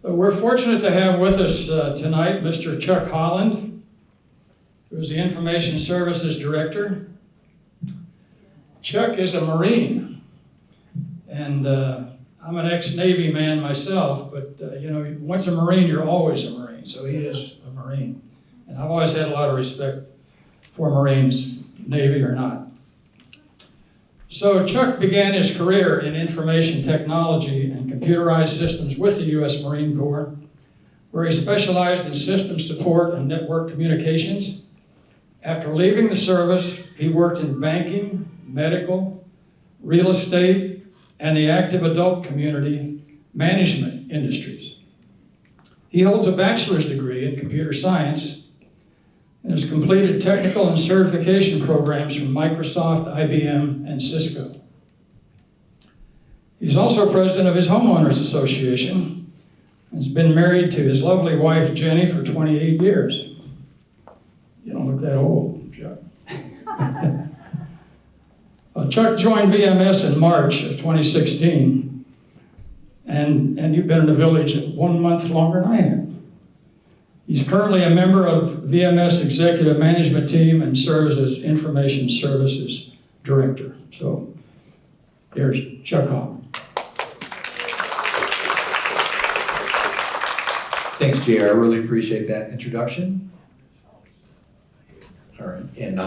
We're fortunate to have with us tonight Mr. Chuck Holland, who is the Information Services Director. Chuck is a Marine, and I'm an ex-Navy man myself, but once a Marine, you're always a Marine, so he is a Marine. And I've always had a lot of respect for Marines, Navy or not. So Chuck began his career in information technology and computerized systems with the U.S. Marine Corps, where he specialized in system support and network communications. After leaving the service, he worked in banking, medical, real estate, and the active adult community management industries. He holds a bachelor's degree in computer science and has completed technical and certification programs from Microsoft, IBM, and Cisco. He's also president of his homeowners association and has been married to his lovely wife, Jenny, for 28 years. You don't look that old, Chuck. Chuck joined VMS in March of 2016, and you've been in the village 1 month longer than I have. He's currently a member of VMS Executive Management Team and serves as Information Services Director. So there's Chuck Holland. Thanks, JR. I really appreciate that introduction. All right, and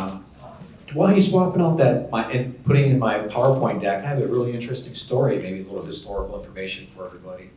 while he's swapping out and putting in my PowerPoint deck, I have a really interesting story, maybe a little historical information for everybody.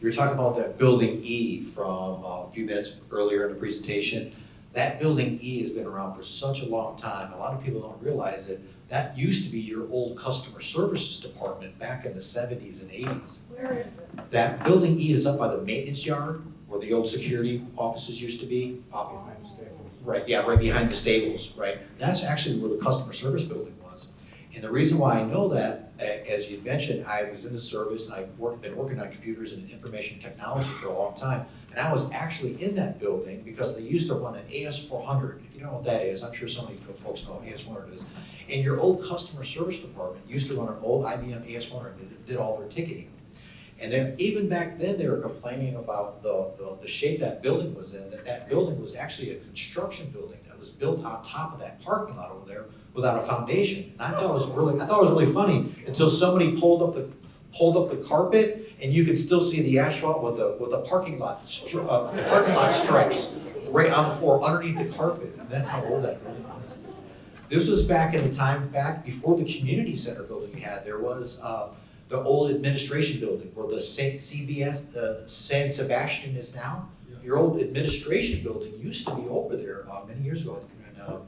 You were talking about that building E from a few minutes earlier in the presentation. That building E has been around for such a long time. A lot of people don't realize that that used to be your old customer services department back in the 70s and 80s. Where is it? That building E is up by the maintenance yard where the old security offices used to be. Behind the stables. Right, yeah, right behind the stables, right? That's actually where the customer service building was. And the reason why I know that, as you mentioned, I was in the service and I've been working on computers and information technology for a long time. And I was actually in that building because they used to run an AS400. If you don't know what that is, I'm sure so many folks know what AS400 is. And your old customer service department used to run an old IBM AS400 that did all their ticketing. And then even back then, they were complaining about the shape that building was in, that building was actually a construction building that was built on top of that parking lot over there without a foundation. And I thought it was really funny until somebody pulled up the carpet and you could still see the asphalt with the parking lot stripes right on the floor underneath the carpet. And that's how old that building was. This was back in the time back before the community center building we had. There was the old administration building where the San Sebastian is now. Your old administration building used to be over there many years ago,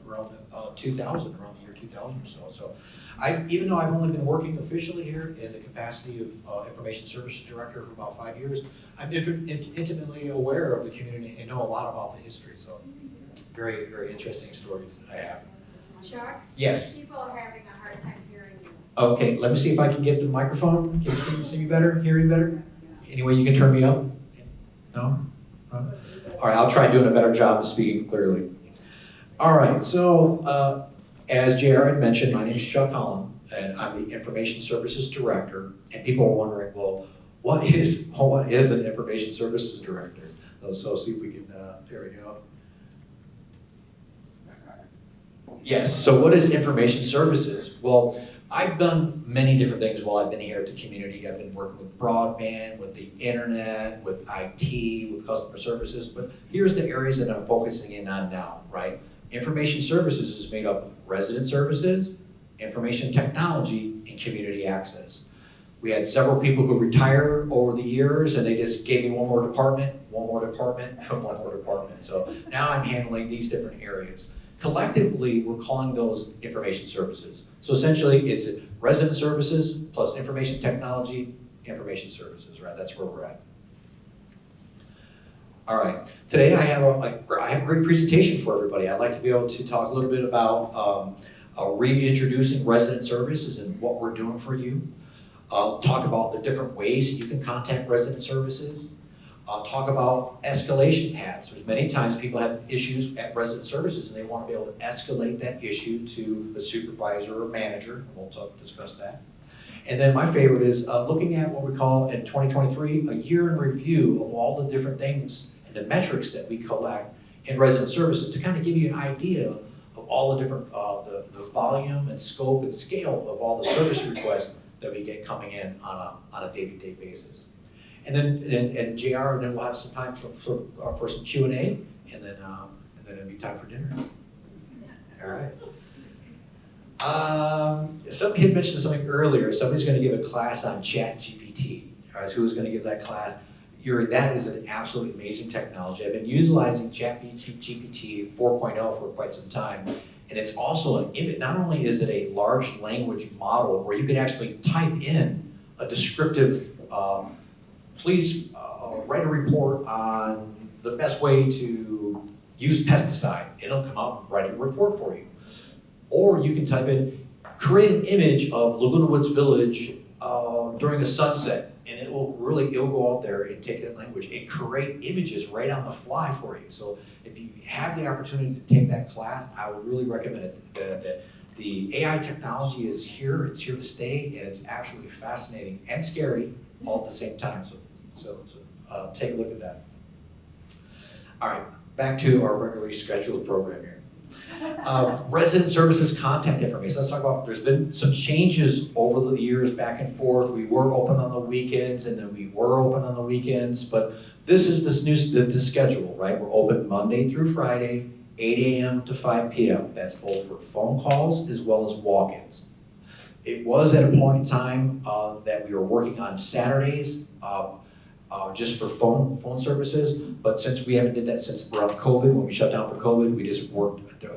around 2000, around the year 2000 or so. So even though I've only been working officially here in the capacity of Information Services Director for about 5 years, I'm intimately aware of the community and know a lot about the history. So very, very interesting stories I have. Chuck? Yes. People are having a hard time hearing you. Okay, let me see if I can get the microphone. Can you see me better, hear me better? Any way you can turn me up? No? All right, I'll try doing a better job of speaking clearly. All right, so as JR had mentioned, my name is Chuck Holland, and I'm the Information Services Director. And people are wondering, well, what is an Information Services Director? So see if we can, there we go. Yes, so what is information services? Well, I've done many different things while I've been here at the community. I've been working with broadband, with the internet, with IT, with customer services, but here's the areas that I'm focusing in on now, right? Information services is made up of resident services, information technology, and community access. We had several people who retired over the years and they just gave me one more department, one more department, and one more department. So now I'm handling these different areas. Collectively, we're calling those information services. So essentially, it's resident services plus information technology, information services, right? That's where we're at. All right, today I have a great presentation for everybody. I'd like to be able to talk a little bit about reintroducing resident services and what we're doing for you. Talk about the different ways you can contact resident services. Talk about escalation paths. There's many times people have issues at resident services and they want to be able to escalate that issue to the supervisor or manager, and we'll discuss that. And then my favorite is looking at what we call in 2023, a year in review of all the different things and the metrics that we collect in resident services to kind of give you an idea of all the different, the volume and scope and scale of all the service requests that we get coming in on a day-to-day basis. And then, and JR, and then we'll have some time for some Q&A, and then it'll be time for dinner. All right. Somebody had mentioned something earlier. Somebody's going to give a class on ChatGPT. All right, so who's going to give that class? That is an absolutely amazing technology. I've been utilizing ChatGPT 4.0 for quite some time, and it's also an image. Not only is it a large language model where you can actually type in a descriptive, please write a report on the best way to use pesticide. It'll come out and write a report for you. Or you can type in, create an image of Laguna Woods Village during a sunset, and it will go out there and take that language and create images right on the fly for you. So if you have the opportunity to take that class, I would really recommend it. The AI technology is here, it's here to stay, and it's absolutely fascinating and scary all at the same time. So take a look at that. All right, back to our regularly scheduled program here. Resident services contact information. Let's talk about, there's been some changes over the years back and forth. We were open on the weekends and then we were open on the weekends, but this is the schedule, right? We're open Monday through Friday, 8 a.m. to 5 p.m. That's both for phone calls as well as walk-ins. It was at a point in time that we were working on Saturdays just for phone services, but since we haven't did that since around COVID, when we shut down for COVID, we just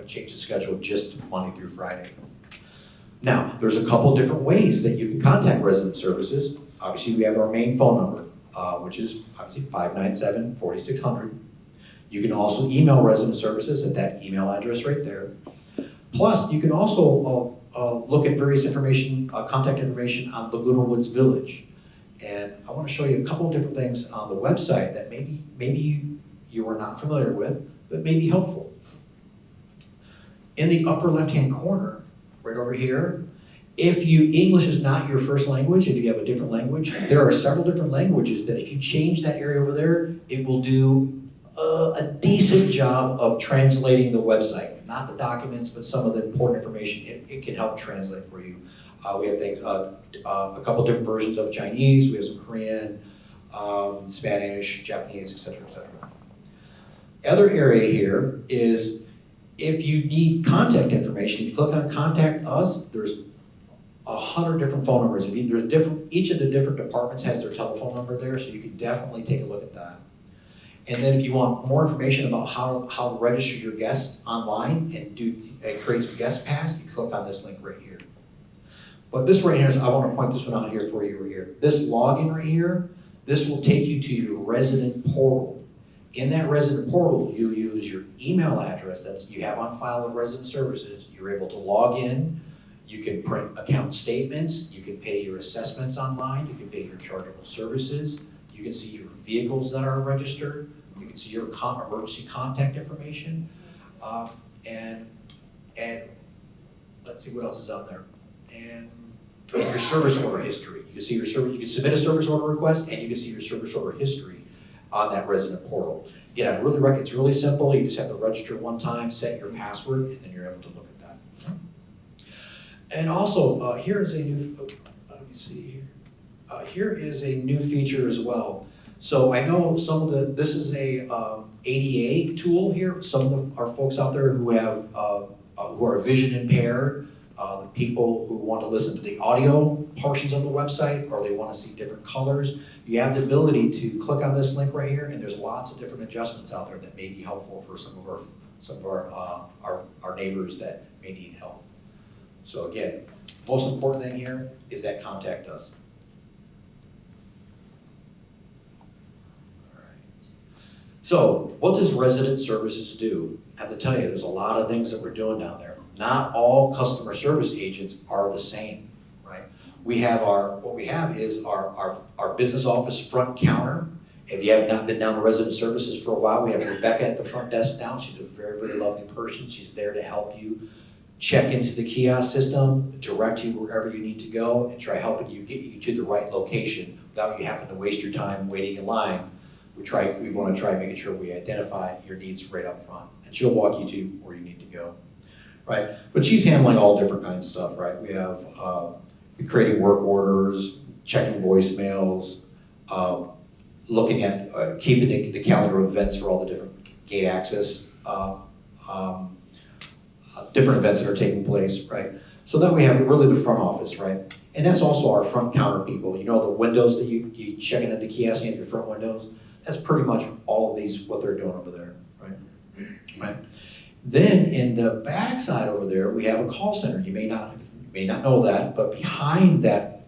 changed the schedule just Monday through Friday. Now, there's a couple different ways that you can contact resident services. Obviously, we have our main phone number, which is obviously 597-4600. You can also email resident services at that email address right there. Plus, you can also look at various information, contact information on Laguna Woods Village. And I want to show you a couple of different things on the website that maybe you are not familiar with, but may be helpful. In the upper left-hand corner, right over here, if English is not your first language, if you have a different language, there are several different languages that if you change that area over there, it will do a decent job of translating the website. Not the documents, but some of the important information. It can help translate for you. We have things, a couple different versions of Chinese, we have some Korean, Spanish, Japanese, etc., etc. Other area here is if you need contact information, if you click on Contact Us, there's 100 different phone numbers. Each of the different departments has their telephone number there, so you can definitely take a look at that. And then if you want more information about how to register your guests online and create some guest pass, you click on this link right here. But this right here is, I want to point this one out here for you right here. This login right here, this will take you to your resident portal. In that resident portal, you use your email address that you have on file with resident services. You're able to log in. You can print account statements. You can pay your assessments online. You can pay your chargeable services. You can see your vehicles that are registered. You can see your emergency contact information. And let's see what else is out there. And your service order history. You can see your service. You can submit a service order request, and you can see your service order history on that resident portal. Again, I really recommend. It's really simple. You just have to register one time, set your password, and then you're able to look at that. And also, here is a new. Let me see here. Here is a new feature as well. So I know some of this is a ADA tool here. Some of our folks out there who have who are vision impaired. The people who want to listen to the audio portions of the website, or they want to see different colors, you have the ability to click on this link right here, and there's lots of different adjustments out there that may be helpful for some of our neighbors that may need help. So again, most important thing here is that contact us. All right. So what does resident services do? I have to tell you, there's a lot of things that we're doing down there. Not all customer service agents are the same, right? What we have is our business office front counter. If you have not been down to resident services for a while, we have Rebecca at the front desk now. She's a very, very lovely person. She's there to help you check into the kiosk system, direct you wherever you need to go, and try helping you get you to the right location without you having to waste your time waiting in line. We want to try making sure we identify your needs right up front, and she'll walk you to where you need to go, right? But she's handling all different kinds of stuff, right? We have creating work orders, checking voicemails, looking at keeping the calendar of events for all the different gate access, different events that are taking place, right? So then we have really the front office, right? And that's also our front counter people. You know, the windows that you check in at the kiosk, you have your front windows. That's pretty much all of these, what they're doing over there, right? Right. Then in the back side over there, we have a call center. You may not know that, but behind that,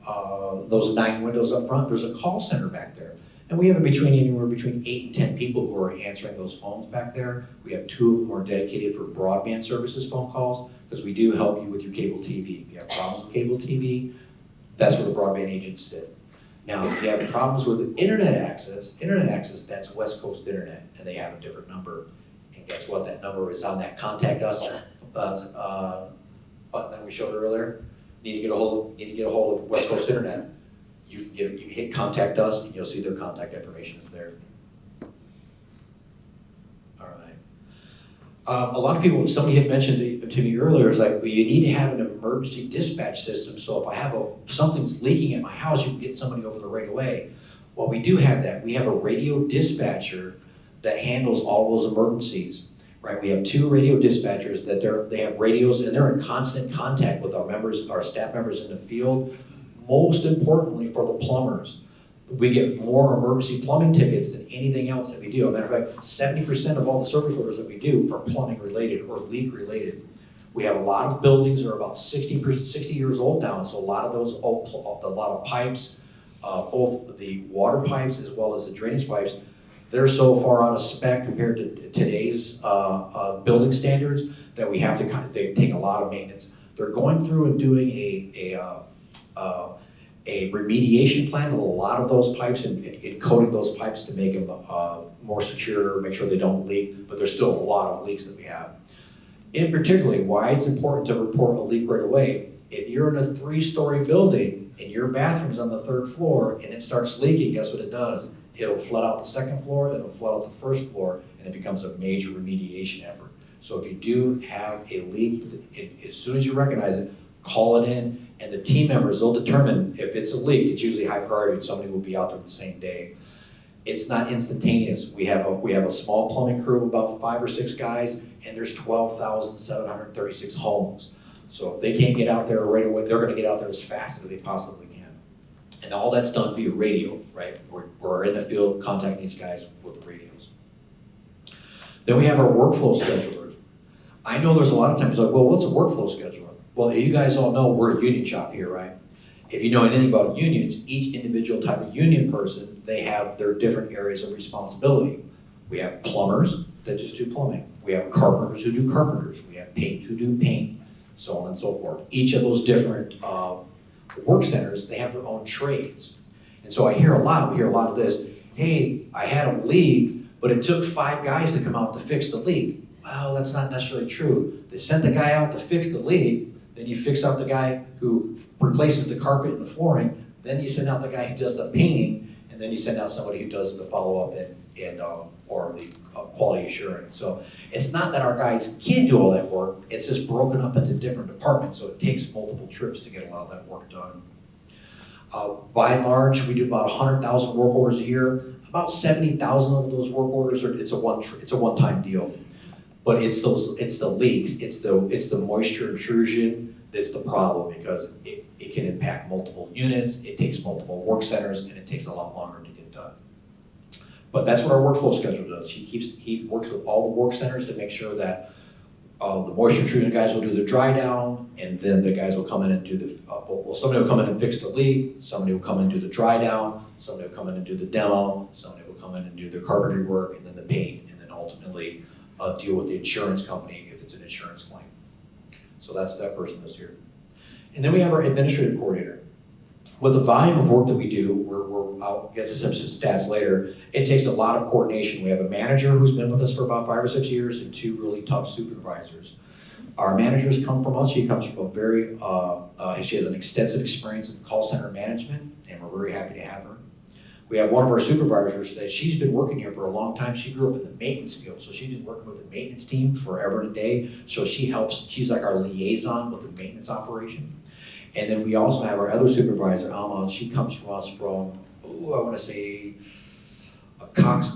those 9 windows up front, there's a call center back there. And we have anywhere between 8 and 10 people who are answering those phones back there. We have 2 of them who are dedicated for broadband services phone calls, because we do help you with your cable TV. If you have problems with cable TV, that's where the broadband agents sit. Now, if you have problems with internet access, that's West Coast Internet, and they have a different number. And guess what? That number is on that contact us button that we showed earlier. Need to get a hold of West Coast Internet. You hit contact us, and you'll see their contact information is there. All right. A lot of people, somebody had mentioned to me earlier, is like, well, you need to have an emergency dispatch system. So if I have something's leaking at my house, you can get somebody over there right away. Well, we do have that. We have a radio dispatcher that handles all those emergencies, right? We have 2 radio dispatchers that they have radios, and they're in constant contact with our staff members in the field. Most importantly, for the plumbers, we get more emergency plumbing tickets than anything else that we do. As a matter of fact, 70% of all the service orders that we do are plumbing related or leak related. We have a lot of buildings that are about 60 years old now, and so a lot of those, a lot of pipes, both the water pipes as well as the drainage pipes, they're so far out of spec compared to today's building standards that we have to they take a lot of maintenance. They're going through and doing a remediation plan with a lot of those pipes and coating those pipes to make them more secure, make sure they don't leak, but there's still a lot of leaks that we have. In particularly, why it's important to report a leak right away. If you're in a 3-story building and your bathroom's on the 3rd floor and it starts leaking, guess what it does? It'll flood out the 2nd floor, it'll flood out the 1st floor, and it becomes a major remediation effort. So if you do have a leak, as soon as you recognize it, call it in, and the team members, they'll determine if it's a leak. It's usually high priority, and somebody will be out there the same day. It's not instantaneous. We have a small plumbing crew of about 5 or 6 guys, and there's 12,736 homes. So if they can't get out there right away, they're gonna get out there as fast as they possibly can. And all that's done via radio, right? We're in the field contacting these guys with the radios. Then we have our workflow schedulers. I know there's a lot of times like, well, what's a workflow scheduler? Well, you guys all know we're a union shop here, right? If you know anything about unions, each individual type of union person, they have their different areas of responsibility. We have plumbers that just do plumbing. We have carpenters who do carpenters. We have paint who do paint, so on and so forth. Each of those different work centers, they have their own trades. And so we hear a lot of this, hey, I had a leak, but it took 5 guys to come out to fix the leak. Well, that's not necessarily true. They sent the guy out to fix the leak, then you fix out the guy who replaces the carpet and the flooring, then you send out the guy who does the painting, and then you send out somebody who does the follow-up and or the quality assurance. So it's not that our guys can't do all that work, it's just broken up into different departments, so it takes multiple trips to get a lot of that work done. By and large, we do about 100,000 work orders a year. About 70,000 of those work orders it's a one-time deal. But it's the leaks, it's the moisture intrusion that's the problem, because it can impact multiple units, it takes multiple work centers, and it takes a lot longer to get done. But that's what our workflow schedule does. He works with all the work centers to make sure that the moisture intrusion guys will do the dry down, and then the guys will come in and do the, somebody will come in and fix the leak, somebody will come in and do the dry down, somebody will come in and do the demo, somebody will come in and do the carpentry work, and then the paint, and then ultimately deal with the insurance company if it's an insurance claim. So that's that person that's here. And then we have our administrative coordinator. With the volume of work that we do, I'll get to some stats later, it takes a lot of coordination. We have a manager who's been with us for about 5 or 6 years and 2 really tough supervisors. Our managers come from us. She comes from a very, she has an extensive experience in call center management, and we're very happy to have her. We have one of our supervisors that she's been working here for a long time. She grew up in the maintenance field, so she's been working with the maintenance team forever and a day. So she helps, she's like our liaison with the maintenance operation. And then we also have our other supervisor, Alma, and she comes from us from, I want to say, Cox,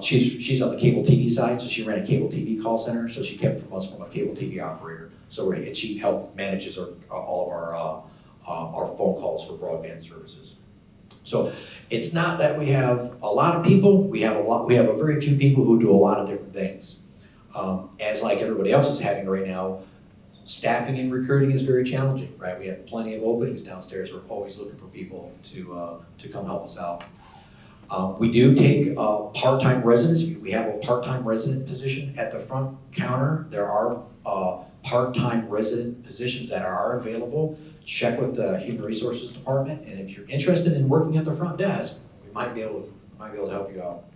she's on the cable TV side, so she ran a cable TV call center, so she came from us from a cable TV operator. So and she helped manages all of our phone calls for broadband services. So it's not that we have a lot of people, we have a very few people who do a lot of different things. As like everybody else is having right now, staffing and recruiting is very challenging, right? We have plenty of openings downstairs. We're always looking for people to come help us out. We do take part-time residents. We have a part-time resident position at the front counter. There are part-time resident positions that are available. Check with the Human Resources Department, and if you're interested in working at the front desk, we might be able to help you out.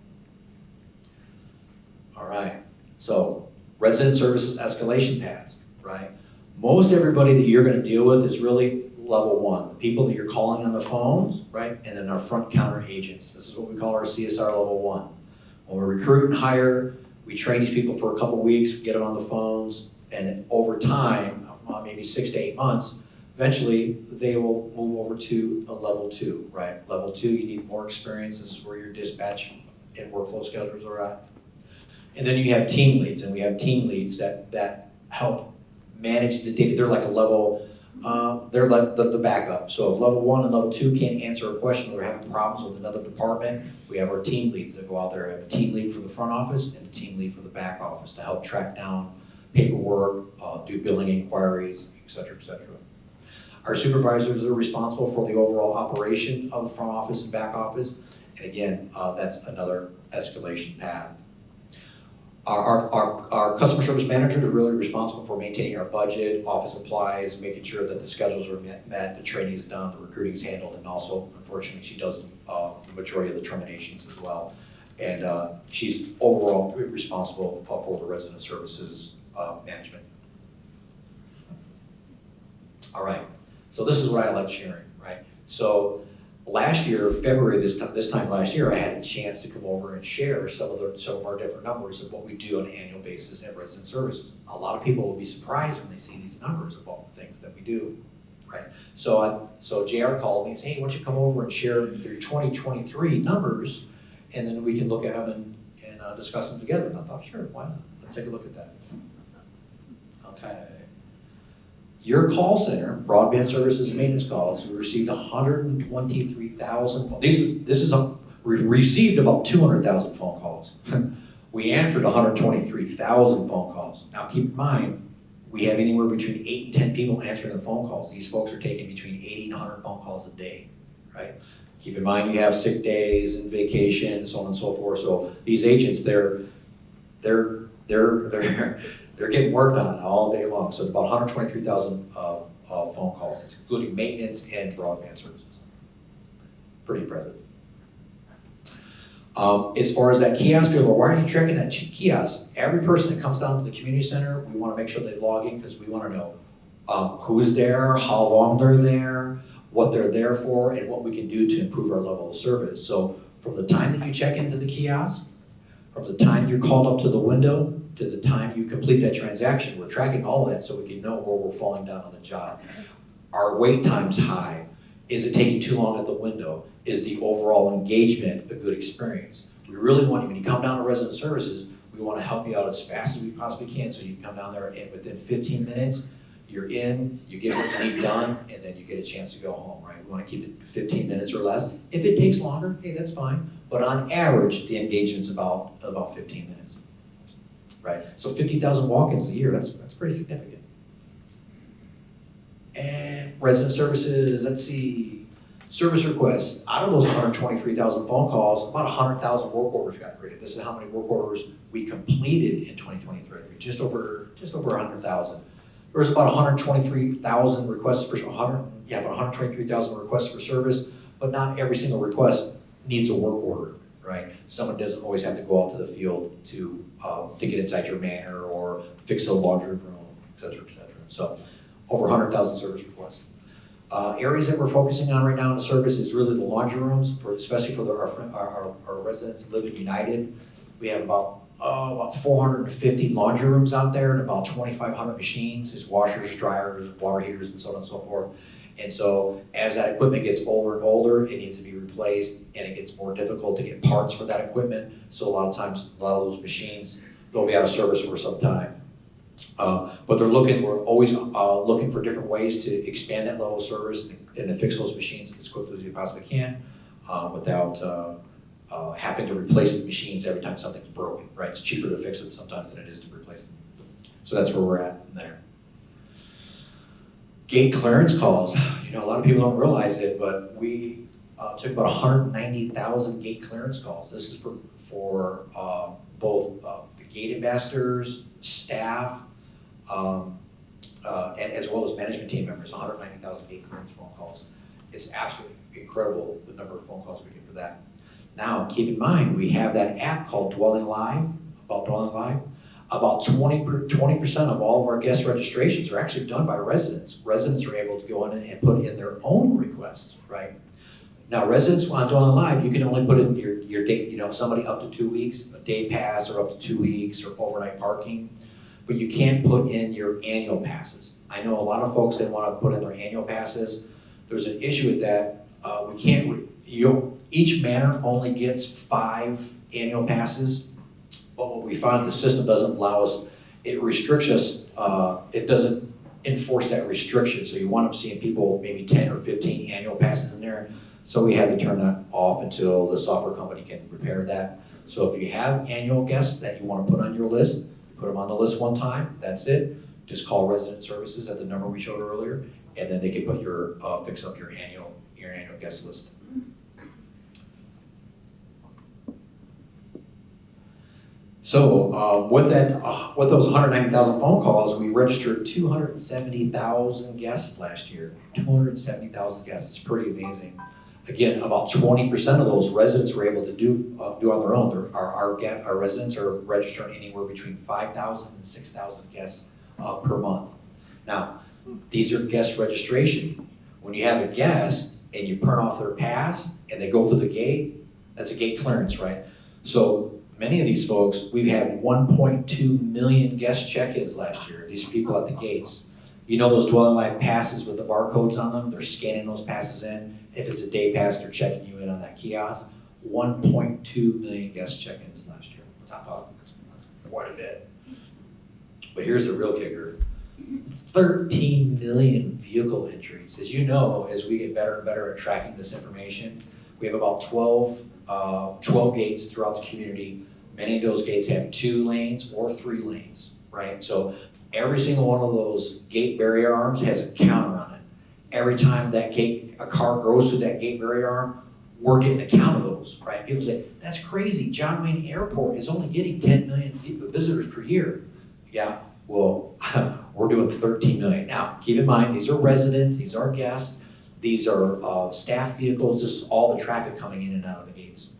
All right, so resident services escalation paths, right? Most everybody that you're going to deal with is really level one, the people that you're calling on the phones, right? And then our front counter agents. This is what we call our CSR level one. When we recruit and hire, we train these people for a couple weeks, get them on the phones, and over time, maybe 6 to 8 months, eventually they will move over to a level two, right? Level two, you need more experience. This is where your dispatch and workflow schedulers are at. And then you have team leads, and we have team leads that help manage the data. They're like a level, they're like the backup. So if level one and level two can't answer a question or they're having problems with another department, we have our team leads that go out there. We have a team lead for the front office and a team lead for the back office to help track down paperwork, do billing inquiries, et cetera, et cetera. Our supervisors are responsible for the overall operation of the front office and back office. And again, that's another escalation path. Our customer service managers are really responsible for maintaining our budget, office supplies, making sure that the schedules are met, the training is done, the recruiting is handled, and also, unfortunately, she does the majority of the terminations as well. And she's overall responsible for the resident services management. All right, so this is what I like sharing, right? So last year, February, this time last year, I had a chance to come over and share some of our different numbers of what we do on an annual basis at resident services. A lot of people will be surprised when they see these numbers of all the things that we do, right? So JR called me and said, hey, why don't you come over and share your 2023 numbers, and then we can look at them and discuss them together. And I thought, sure, why not? Let's take a look at that. Okay. Your call center, broadband services and maintenance calls, we received 123,000. We received about 200,000 phone calls. We answered 123,000 phone calls. Now keep in mind, we have anywhere between 8 and 10 people answering the phone calls. These folks are taking between 80 and 100 phone calls a day, right? Keep in mind you have sick days and vacation, so on and so forth. So these agents, they're getting worked on all day long. So about 123,000 phone calls, including maintenance and broadband services. Pretty impressive. As far as that kiosk, people are, why are you checking that kiosk? Every person that comes down to the community center, we want to make sure they log in because we want to know who's there, how long they're there, what they're there for, and what we can do to improve our level of service. So from the time that you check into the kiosk, from the time you're called up to the window, to the time you complete that transaction, we're tracking all of that so we can know where we're falling down on the job. Are wait times high? Is it taking too long at the window? Is the overall engagement a good experience? We really want you, when you come down to resident services, we want to help you out as fast as we possibly can so you can come down there and within 15 minutes, you're in, you get what you need done, and then you get a chance to go home, right? We want to keep it 15 minutes or less. If it takes longer, hey, that's fine. But on average, the engagement's about 15 minutes, right? So 50,000 walk-ins a year, that's pretty significant. And resident services, let's see, service requests. Out of those 123,000 phone calls, about 100,000 work orders got created. This is how many work orders we completed in 2023, just over 100,000. There was about 123,000 requests for about 123,000 requests for service, but not every single request needs a work order, right? Someone doesn't always have to go out to the field to get inside your manor or fix a laundry room, cetera, et cetera. So over 100,000 service requests. Areas that we're focusing on right now in the service is really the laundry rooms, especially for our residents who live in United. We have about 450 laundry rooms out there and about 2,500 machines. There's washers, dryers, water heaters, and so on and so forth. And so as that equipment gets older and older, it needs to be replaced, and it gets more difficult to get parts for that equipment. So a lot of times, a lot of those machines, they'll be out of service for some time. But we're always looking for different ways to expand that level of service and to fix those machines as quickly as we possibly can without having to replace the machines every time something's broken, right? It's cheaper to fix them sometimes than it is to replace them. So that's where we're at there. Gate clearance calls. You know, a lot of people don't realize it, but we took about 190,000 gate clearance calls. This is for both the gate ambassadors, staff, and as well as management team members, 190,000 gate clearance phone calls. It's absolutely incredible the number of phone calls we get for that. Now, keep in mind, we have that app called Dwelling Live, about Dwelling Live. About 20% of all of our guest registrations are actually done by residents. Residents are able to go in and put in their own requests, right? Now, residents on Dwelling Live, you can only put in your date, you know, somebody up to 2 weeks, a day pass, or up to 2 weeks, or overnight parking, but you can't put in your annual passes. I know a lot of folks that want to put in their annual passes. There's an issue with that. We can't, each manor only gets 5 annual passes, but what we found, the system doesn't allow us, it restricts us, it doesn't enforce that restriction. So you wind up seeing people with maybe 10 or 15 annual passes in there. So we had to turn that off until the software company can repair that. So if you have annual guests that you want to put on your list, put them on the list one time, that's it. Just call resident services at the number we showed earlier, and then they can put fix up your annual guest list. So with those 190,000 phone calls, we registered 270,000 guests last year. 270,000 guests. It's pretty amazing. Again, about 20% of those residents were able to do on their own. Our residents are registering anywhere between 5,000 and 6,000 guests per month. Now, these are guest registration. When you have a guest and you print off their pass and they go to the gate, that's a gate clearance, right? So many of these folks, we've had 1.2 million guest check-ins last year. These are people at the gates. You know those Dwelling Live passes with the barcodes on them? They're scanning those passes in. If it's a day pass, they're checking you in on that kiosk. 1.2 million guest check-ins last year. I thought that's quite a bit. But here's the real kicker. 13 million vehicle entries. As you know, as we get better and better at tracking this information, we have about 12 gates throughout the community. Many of those gates have 2 lanes or 3 lanes, right? So every single one of those gate barrier arms has a counter on it. Every time a car goes through that gate barrier arm, we're getting a count of those, right? People say, that's crazy, John Wayne Airport is only getting 10 million visitors per year. Yeah, well, we're doing 13 million. Now, keep in mind, these are residents, these are guests, these are staff vehicles, this is all the traffic coming in and out of the gates,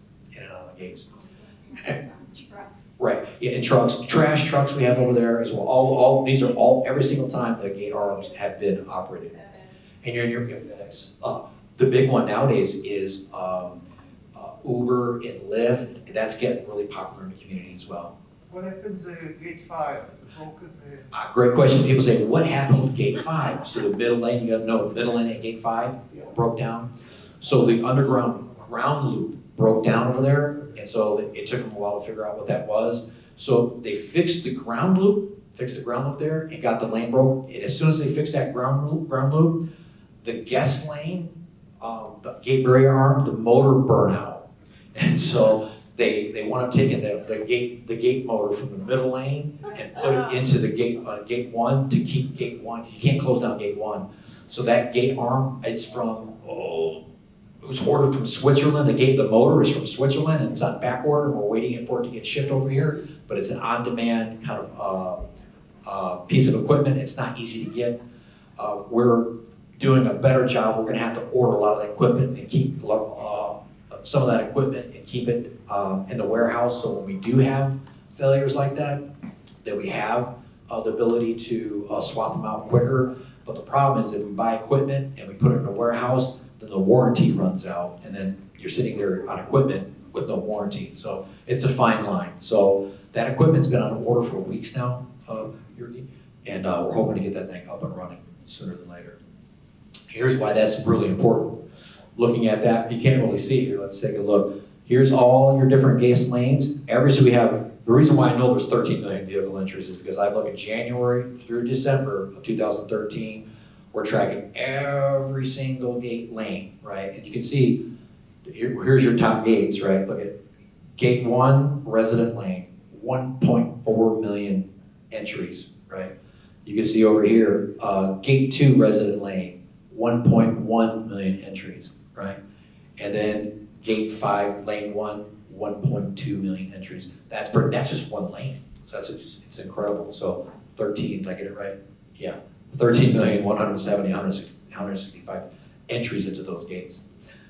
Trucks. Right, yeah, and trucks, trash trucks we have over there as well. These are all, every single time the gate arms have been operated. And you're in your the big one nowadays is Uber and Lyft. That's getting really popular in the community as well. What happens at gate 5? Great question. People say, what happened with gate 5? So the middle lane, you gotta know, the middle lane at gate 5 broke down. So the underground ground loop broke down over there, and so it took them a while to figure out what that was. So they fixed the ground loop there, and got the lane broke. And as soon as they fixed that ground loop, the guest lane, the gate barrier arm, the motor burned out. And so they wound up taking the gate motor from the middle lane and put it into the gate 1 to keep gate 1. You can't close down gate 1. So that gate arm, it's from, it was ordered from Switzerland. The motor is from Switzerland, and it's on back order, and we're waiting for it to get shipped over here. But it's an on-demand kind of piece of equipment. It's not easy to get. We're doing a better job. We're going to have to order a lot of that equipment and keep some of that equipment and keep it in the warehouse. So when we do have failures like that we have the ability to swap them out quicker. But the problem is if we buy equipment and we put it in a warehouse, then the warranty runs out, and then you're sitting there on equipment with no warranty. So it's a fine line. So that equipment's been on order for weeks now, Jurgen, and we're hoping to get that thing up and running sooner than later. Here's why that's really important. Looking at that, you can't really see here. Let's take a look. Here's all your different gas lanes. So we have, the reason why I know there's 13 million vehicle entries is because I look at January through December of 2013. We're tracking every single gate lane, right? And you can see, here's your top gates, right? Look at gate 1, resident lane, 1.4 million entries, right? You can see over here, gate 2, resident lane, 1.1 million entries, right? And then gate 5, lane 1, 1.2 million entries. That's just one lane. So it's incredible. So 13, did I get it right? Yeah, 13,165 entries into those gates.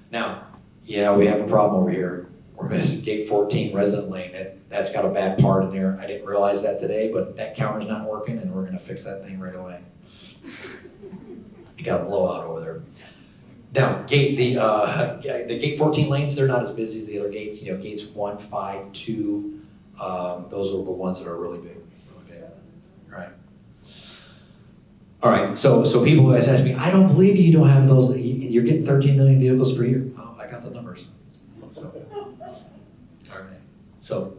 Now, yeah, we have a problem over here. We're missing gate 14, resident lane. That's got a bad part in there. I didn't realize that today, but that counter's not working, and we're gonna fix that thing right away. You got a blowout over there. Now, the gate 14 lanes, they're not as busy as the other gates. You know, gates 1, 5, 2, those are the ones that are really big. Okay. Right. All right, so people always ask me, I don't believe you don't have those, you're getting 13 million vehicles per year. Oh, I got the numbers. So, all right, so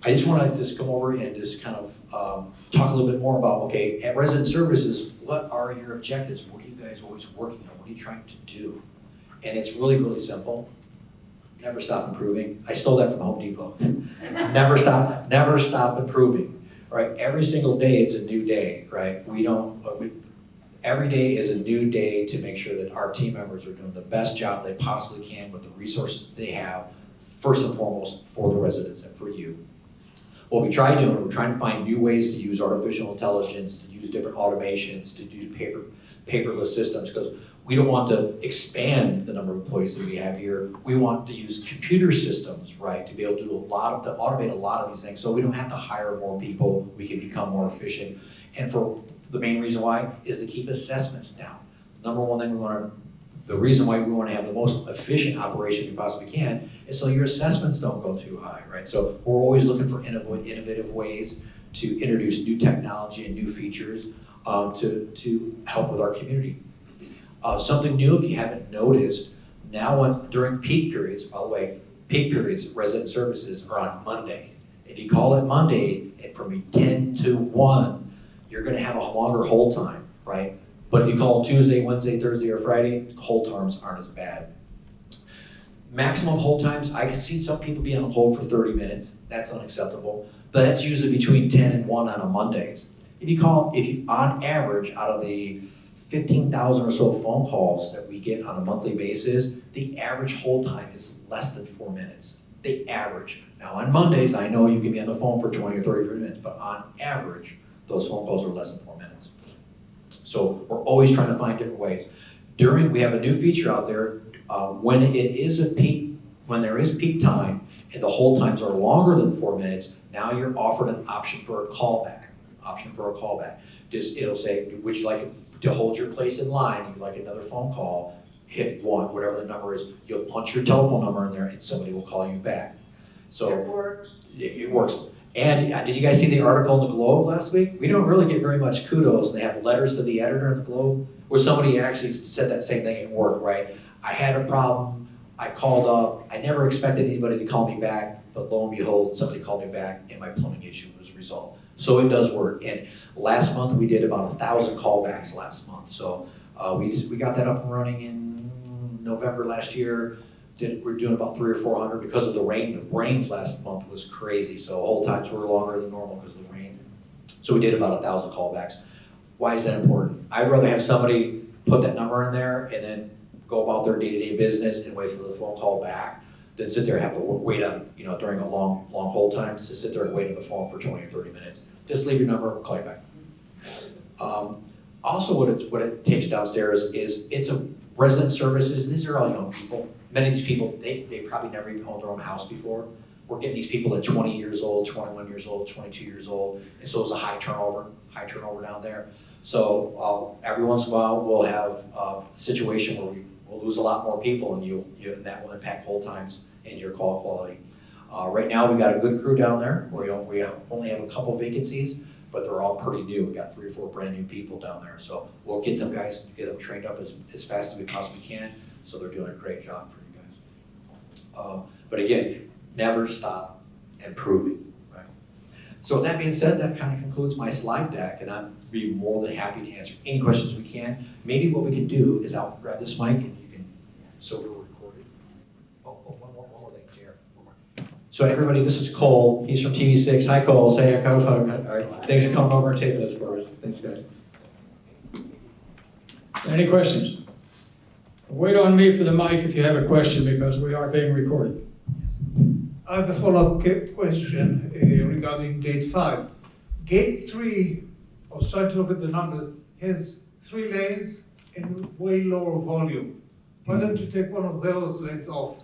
I just want to just come over and just kind of talk a little bit more about, okay, at resident services, what are your objectives? What are you guys always working on? What are you trying to do? And it's really, really simple. Never stop improving. I stole that from Home Depot. Never stop improving. Right, every single day it's a new day, right? Every day is a new day to make sure that our team members are doing the best job they possibly can with the resources they have, first and foremost for the residents and for you. What we try doing, we're trying to find new ways to use artificial intelligence, to use different automations, to use paperless systems, because we don't want to expand the number of employees that we have here. We want to use computer systems, right, to be able to automate a lot of these things, so we don't have to hire more people. We can become more efficient. And for the main reason why is to keep assessments down. Number one thing the reason why we want to have the most efficient operation we possibly can is so your assessments don't go too high, right? So we're always looking for innovative ways to introduce new technology and new features to help with our community. Something new, if you haven't noticed, now during peak periods, by the way, peak periods, resident services are on Monday. If you call it Monday, and from 10 to 1, you're gonna have a longer hold time, right? But if you call Tuesday, Wednesday, Thursday, or Friday, hold times aren't as bad. Maximum hold times, I can see some people being on hold for 30 minutes. That's unacceptable. But that's usually between 10 and 1 on a Mondays. If you on average, out of the 15,000 or so phone calls that we get on a monthly basis, the average hold time is less than 4 minutes. The average. Now on Mondays, I know you can be on the phone for 20 or 30 minutes, but on average, those phone calls are less than 4 minutes. So we're always trying to find different ways. We have a new feature out there, when there is peak time and the hold times are longer than 4 minutes, now you're offered an option for a callback. It'll say, would you like to hold your place in line? You'd like another phone call, hit 1, whatever the number is. You'll punch your telephone number in there and somebody will call you back. So It works. It works. And did you guys see the article in the Globe last week? We don't really get very much kudos. They have letters to the editor of the Globe where somebody actually said that same thing at work, right? I had a problem, I called up, I never expected anybody to call me back, but lo and behold, somebody called me back and my plumbing issue was resolved. So it does work. And last month we did about 1,000 callbacks last month. So we got that up and running in November last year. We're doing about 300 or 400 because of the rain. The rains last month was crazy. So hold times were longer than normal because of the rain. So we did about 1,000 callbacks. Why is that important? I'd rather have somebody put that number in there and then go about their day-to-day business and wait for the phone call back than sit there and have to wait on, during a long hold time, to sit there and wait on the phone for 20 or 30 minutes. Just leave your number, we'll call you back. Also, what it takes downstairs is it's a resident services. These are all young people. Many of these people, they probably never even owned their own house before. we're getting these people at 20 years old, 21 years old, 22 years old, and so it's a high turnover down there. So every once in a while, we'll have a situation where we'll lose a lot more people, and that will impact hold times and your call quality. Right now, we got a good crew down there. We only have a couple vacancies, but they're all pretty new. We got 3 or 4 brand new people down there. So we'll get them trained up as fast as we possibly can. So they're doing a great job for you guys. But again, never stop improving, right? So with that being said, that kind of concludes my slide deck, and I'd be more than happy to answer any questions we can. Maybe what we can do is I'll grab this mic and you can, so we're recorded. One more thing, Jared. So everybody, this is Cole. He's from TV6. Hi, Cole. Say hi. All right. Thanks for coming over and taking this for us. Thanks, guys. Any questions? Wait on me for the mic if you have a question, because we are being recorded. I have a follow-up question regarding gate 5. Gate 3, I was trying to look at the numbers, has 3 lanes and way lower volume. Why don't you take one of those lanes off?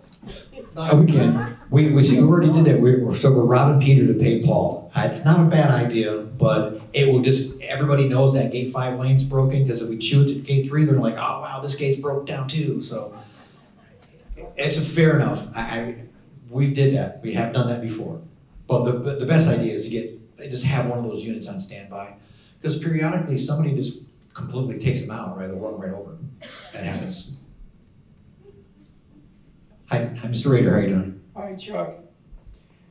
Oh, we can. We see, we already did that. We're robbing Peter to pay Paul. It's not a bad idea, but it will just, everybody knows that gate 5 lane's broken, because if we chew it to gate 3, they're like, oh wow, this gate's broke down too. So it's fair enough. We did that. We have done that before. But the best idea is to just have one of those units on standby, because periodically somebody just completely takes them out, right? They'll run right over. That happens. Hi, Mr. Rader, how you doing? Hi, Chuck.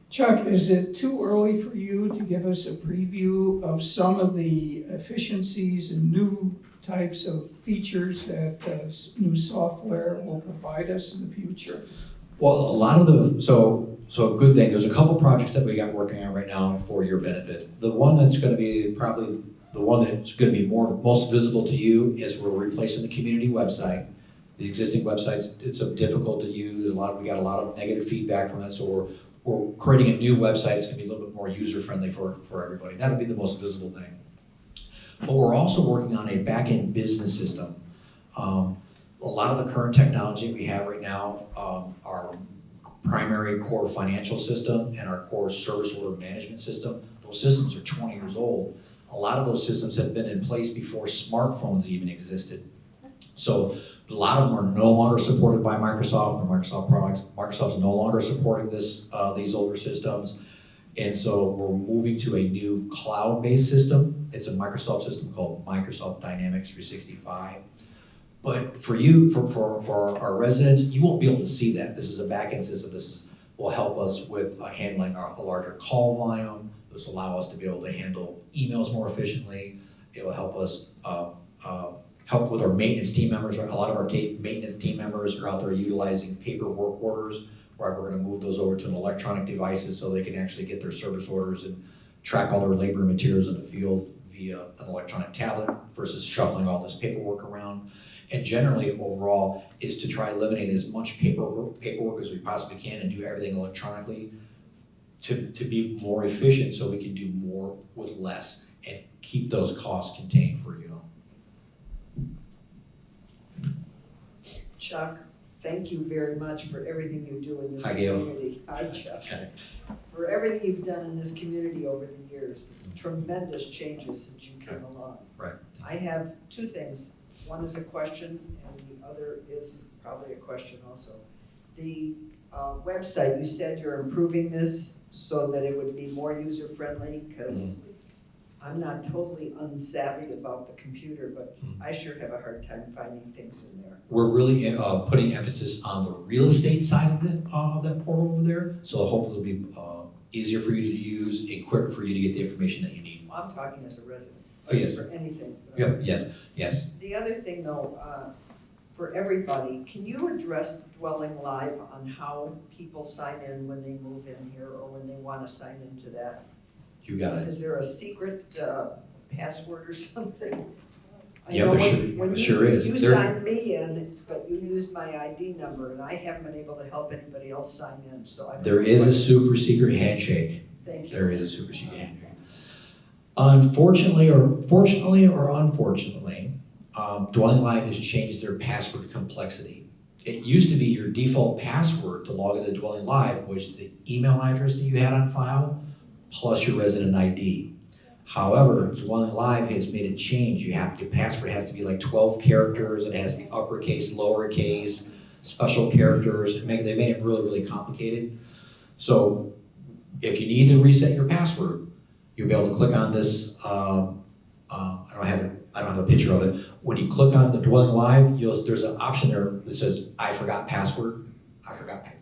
Chuck, is it too early for you to give us a preview of some of the efficiencies and new types of features that new software will provide us in the future? Well, a lot of so a good thing, there's a couple projects that we got working on right now for your benefit. The one that's gonna be probably the one that's gonna be most visible to you is we're replacing the community website. The existing website's, it's so difficult to use. We got a lot of negative feedback from that, so we're creating a new website that's gonna be a little bit more user-friendly for everybody. That'll be the most visible thing. But we're also working on a back-end business system. A lot of the current technology we have right now, our primary core financial system and our core service order management system, those systems are 20 years old. A lot of those systems have been in place before smartphones even existed. So a lot of them are no longer supported by Microsoft or Microsoft products. Microsoft's no longer supporting these older systems. And so we're moving to a new cloud-based system. It's a Microsoft system called Microsoft Dynamics 365. But for you, for our residents, you won't be able to see that. This is a back-end system. Will help us with handling a larger call volume. This will allow us to be able to handle emails more efficiently. It will help us help with our maintenance team members. A lot of our maintenance team members are out there utilizing paper work orders, where we're going to move those over to an electronic devices so they can actually get their service orders and track all their labor and materials in the field via an electronic tablet versus shuffling all this paperwork around. And generally, overall, is to try eliminating as much paperwork as we possibly can and do everything electronically to be more efficient, so we can do more with less and keep those costs contained for you. Chuck, thank you very much for everything you do in this Hi, Gail. community. Hi, Chuck. Okay. For everything you've done in this community over the years. It's tremendous changes since you came along. Right. I have 2 things. One is a question, and the other is probably a question also. The website, you said you're improving this so that it would be more user-friendly, because I'm not totally unsavvy about the computer, but I sure have a hard time finding things in there. We're really putting emphasis on the real estate side of that portal over there, so hopefully it'll be easier for you to use and quicker for you to get the information that you need. Well, I'm talking as a resident. Oh, yes. For anything. Yep, yes. The other thing though, for everybody, can you address Dwelling Live on how people sign in when they move in here or when they want to sign into that? You got it. Is there a secret password or something? I Yeah, know there sure is. You There- signed me in, but you used my ID number, and I haven't been able to help anybody else sign in, so I. There is a super secret handshake. Thank you. There is a super secret handshake. Unfortunately, or fortunately or unfortunately, Dwelling Live has changed their password complexity. It used to be your default password to log into Dwelling Live was the email address that you had on file plus your resident ID. However, Dwelling Live has made a change. Your password has to be like 12 characters, it has to be uppercase, lowercase, special characters. They made it really, really complicated. So if you need to reset your password, you'll be able to click on this, I don't have a picture of it. When you click on the Dwelling Live, there's an option there that says, I forgot password.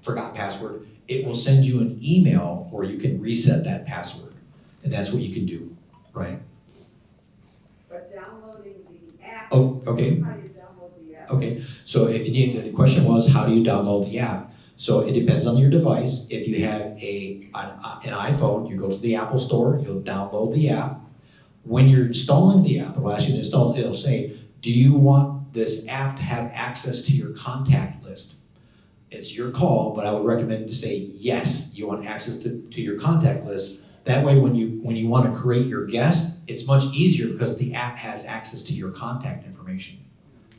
Forgot password. It will send you an email where you can reset that password. And that's what you can do, right? But downloading the app. Oh, okay. How do you download the app? Okay, so if you need, the question was, how do you download the app? So it depends on your device. If you have an iPhone, you go to the Apple Store, you'll download the app. When you're installing the app, it'll ask you to install it, it'll say, do you want this app to have access to your contact list? It's your call, but I would recommend to say, yes, you want access to your contact list. That way, when you want to create your guest, it's much easier because the app has access to your contact information.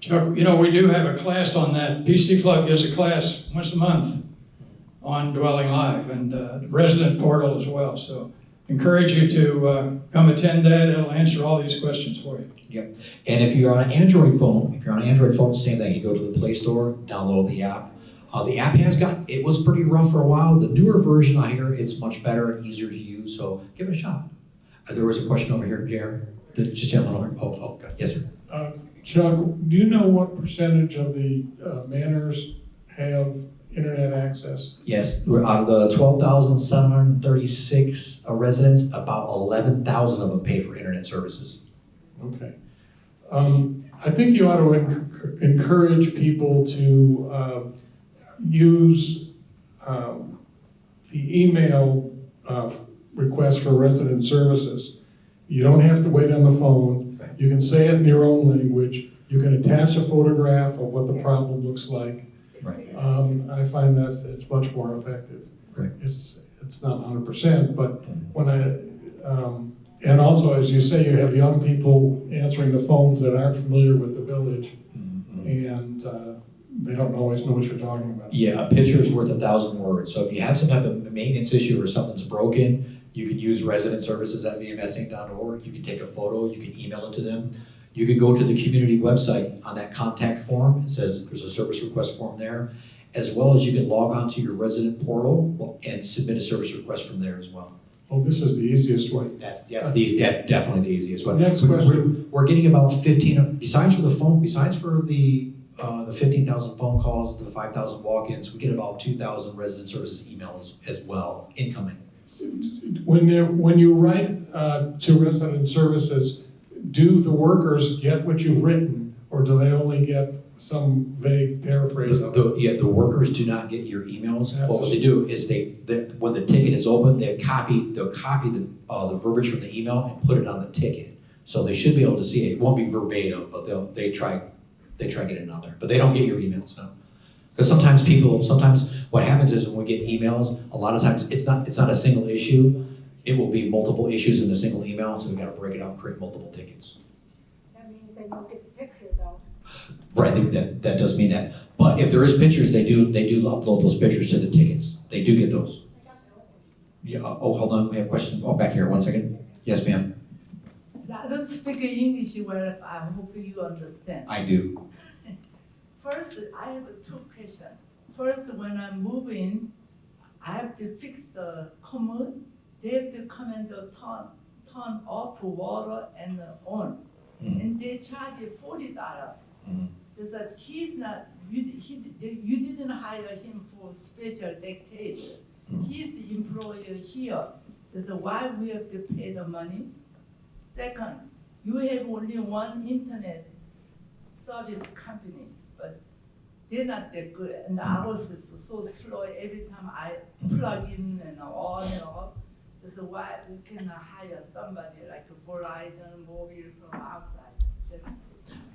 Chuck, you know, we do have a class on that. PC Club gives a class once a month on Dwelling Live and resident portal as well. So encourage you to come attend that. It'll answer all these questions for you. Yep. And if you're on an Android phone, same thing. You go to the Play Store, download the app. The app it was pretty rough for a while. The newer version, I hear it's much better and easier to use. So give it a shot. There was a question over here, Jared. Just gentleman over. Oh, God. Yes, sir. Chuck, do you know what percentage of the manors have internet access? Yes, we're out of the 12,736 residents, about 11,000 of them pay for internet services. Okay. I think you ought to encourage people to use the email request for resident services. You don't have to wait on the phone. You can say it in your own language. You can attach a photograph of what the problem looks like. Right. I find that it's much more effective. Right. It's not 100%, but when and also, as you say, you have young people answering the phones that aren't familiar with the village, and they don't always know what you're talking about. Yeah, a picture is worth 1,000 words. So if you have some type of maintenance issue or something's broken, you can use resident services at vmsinc.org. You can take a photo, you can email it to them. You can go to the community website on that contact form. It says there's a service request form there, as well as you can log on to your resident portal and submit a service request from there as well. Oh, this is the easiest way. That's definitely the easiest one. Next question. We're getting about 15, besides for the 15,000 phone calls, the 5,000 walk-ins, we get about 2,000 resident services emails as well, incoming. When you write to resident services, do the workers get what you've written, or do they only get some vague paraphrase of it? The workers do not get your emails. What they do is when the ticket is open, they'll copy the verbiage from the email and put it on the ticket. So they should be able to see it. It won't be verbatim, but they try getting it on there. But they don't get your emails, no. Because sometimes what happens is when we get emails, a lot of times it's not a single issue. It will be multiple issues in a single email, so we gotta break it out and create multiple tickets. That means they don't get the picture though. Right, that does mean that. But if there is pictures, they do upload those pictures to the tickets. They do get those. Yeah, hold on, we have a question. Oh, back here, 1 second. Yes, ma'am. I don't speak English well, I hope you understand. I do. First, I have two questions. First, when I move in, I have to fix the commode. They have to come and turn off water and on. And they charge $40. So he's not, you didn't hire him for special case. He's the employer here. So why we have to pay the money? Second, you have only one internet service company, but they're not that good. And ours is so slow every time I plug in and on and off. So why we cannot hire somebody like a Verizon mobile from outside?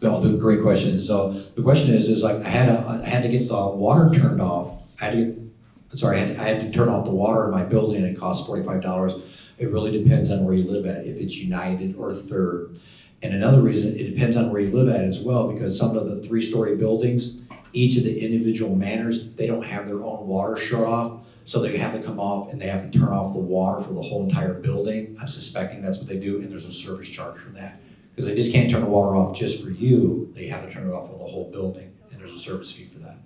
No, the great question. So the question is like I had to get the water turned off. I had to turn off the water in my building, and it cost $45. It really depends on where you live at, if it's United or Third. And another reason, it depends on where you live at as well, because some of the 3-story buildings, each of the individual manors, they don't have their own water shut off, so they have to come off and they have to turn off the water for the whole entire building. I'm suspecting that's what they do, and there's a service charge for that. Because they just can't turn the water off just for you, they have to turn it off for the whole building, and there's a service fee for that.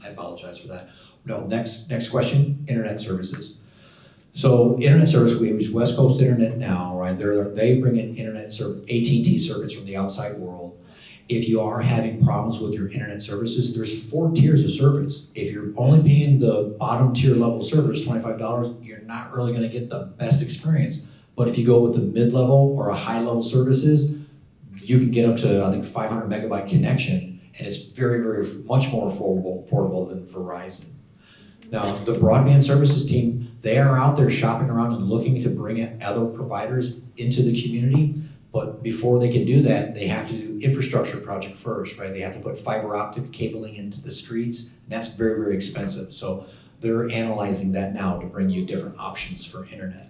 I apologize for that. No, next question, internet services. So internet service, we use West Coast Internet now, right? They bring in AT&T circuits from the outside world. If you are having problems with your internet services, there's 4 tiers of service. If you're only paying the bottom tier level service, $25, you're not really gonna get the best experience. But if you go with the mid-level or a high-level services, you can get up to, I think, 500 megabyte connection, and it's very, very much more affordable than Verizon. Now, the broadband services team, they are out there shopping around and looking to bring in other providers into the community. But before they can do that, they have to do infrastructure project first, right? They have to put fiber optic cabling into the streets, and that's very, very expensive. So they're analyzing that now to bring you different options for internet.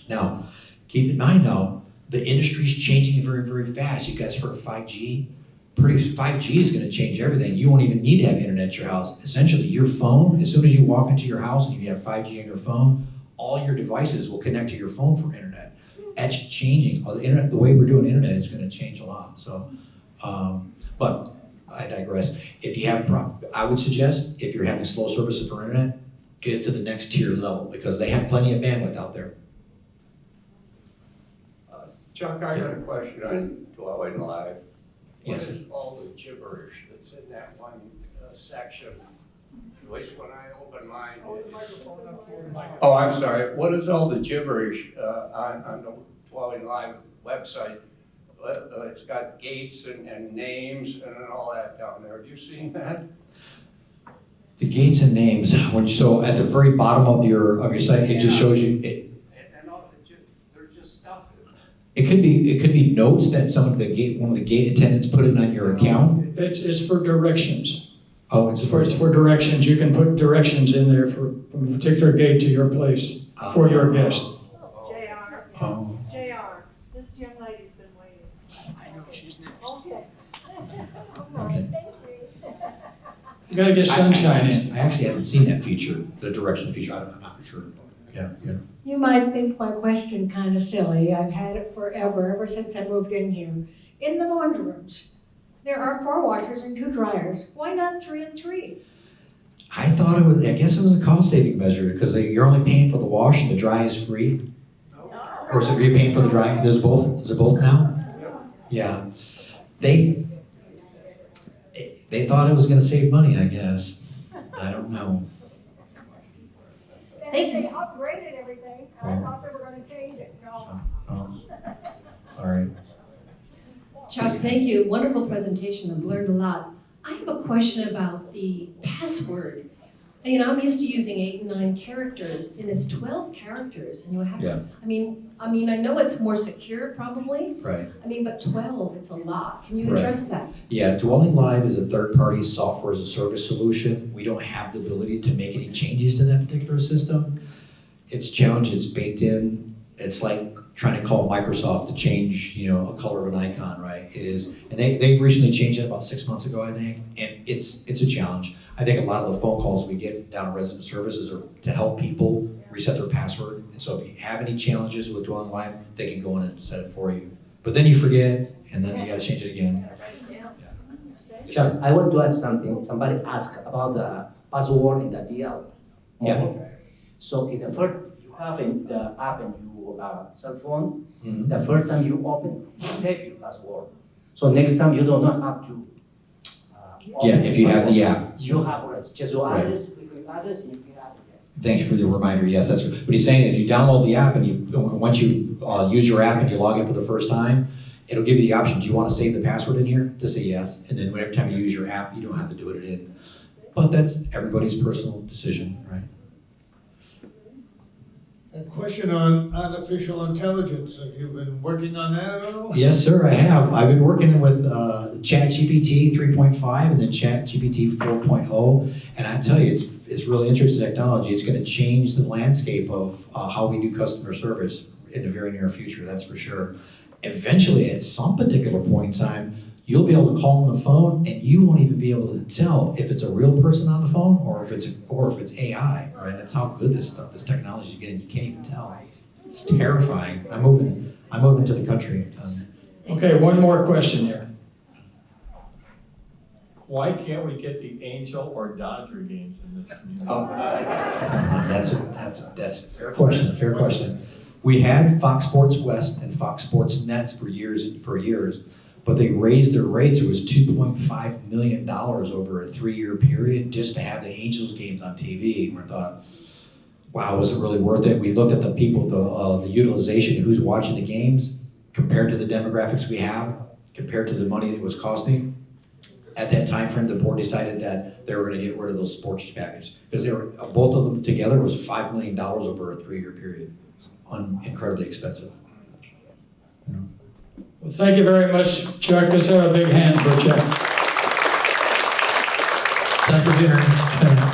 Now, keep in mind now, the industry's changing very, very fast. You guys heard of 5G? 5G is gonna change everything. You won't even need to have internet at your house. Essentially, your phone, as soon as you walk into your house and you have 5G on your phone, all your devices will connect to your phone for internet. That's changing. The internet, the way we're doing internet is gonna change a lot. So, but I digress. If you have, I would suggest, if you're having slow services for internet, get to the next tier level because they have plenty of bandwidth out there. Chuck, I got a question on Dwelling Live. What Yes. is all the gibberish that's in that one section? At least when I open mine. Oh, I'm sorry. What is all the gibberish on the Dwelling Live website? It's got gates and names and all that down there. Have you seen that? The gates and names, so at the very bottom of your site, it just shows you, And all there's just stuff. it could be notes that one of the gate attendants put in on your account. It's for directions. Oh, It's for directions. You can put directions in there from a particular gate to your place for your guest. JR, Oh. JR, this young lady's been waiting. I know, she's next. Okay. Okay. Thank you. You gotta get sunshine in. I actually haven't seen that feature, the direction feature. I'm not for sure. Yeah. You might think my question kind of silly. I've had it forever, ever since I moved in here. In the laundry rooms, there are 4 washers and 2 dryers. Why not 3 and 3? I guess it was a cost saving measure because you're only paying for the wash and the dry is free. Or is it, are you paying for the dry? Is it both now? Yeah. They thought it was gonna save money, I guess. I don't know. They upgraded everything, and I thought they were gonna change it. No. Oh. All right. Chuck, thank you. Wonderful presentation. I've learned a lot. I have a question about the password. You know, I'm used to using 8 and 9 characters, and it's 12 characters, and you have Yeah. to, I mean, I know it's more secure probably. Right. But 12, it's a lot. Can you Right. address that? Yeah, Dwelling Live is a third-party software as a service solution. We don't have the ability to make any changes to that particular system. It's challenged, it's baked in. It's like trying to call Microsoft to change, a color of an icon, right? It is, and they recently changed it about 6 months ago, I think, and it's a challenge. I think a lot of the phone calls we get down at Resident Services are to help people reset their password. And so if you have any challenges with Dwelling Live, they can go in and set it for you. But then you forget, and then you gotta change it again. Chuck, I want to add something. Somebody asked about the password in the DL. Yeah. So in the first, you have the app in your cell phone, Mhm. the first time you open, save your password. So next time you do not have to. Yeah, if you have the app. You have just your Right. address, click your address, and you can add it. Thanks for the reminder. Yes, that's what he's saying. If you download the app and once you use your app and you log in for the first time, it'll give you the option. Do you want to save the password in here? To say yes. And then every time you use your app, you don't have to do it in. But that's everybody's personal decision, right? A question on artificial intelligence. Have you been working on that at all? Yes, sir, I have. I've been working with ChatGPT 3.5 and then ChatGPT 4.0. And I tell you, it's really interesting technology. It's going to change the landscape of how we do customer service in the very near future, that's for sure. Eventually, at some particular point in time, you'll be able to call on the phone and you won't even be able to tell if it's a real person on the phone or if it's AI, right? That's how good this technology is getting. You can't even tell. It's terrifying. I'm moving to the country. Okay, one more question here. Why can't we get the Angel or Dodger games in this community? Oh, that's a fair question. Fair question. We had Fox Sports West and Fox Sports Nets for years, but they raised their rates. It was $2.5 million over a 3-year period just to have the Angels games on TV. And we thought, wow, was it really worth it? We looked at the people, the utilization, who's watching the games, compared to the demographics we have, compared to the money it was costing. At that time frame, the board decided that they were going to get rid of those sports packages because they were both of them together was $5 million over a 3-year period. Incredibly expensive. Well, thank you very much, Chuck. Let's have a big hand for Chuck. Time for dinner.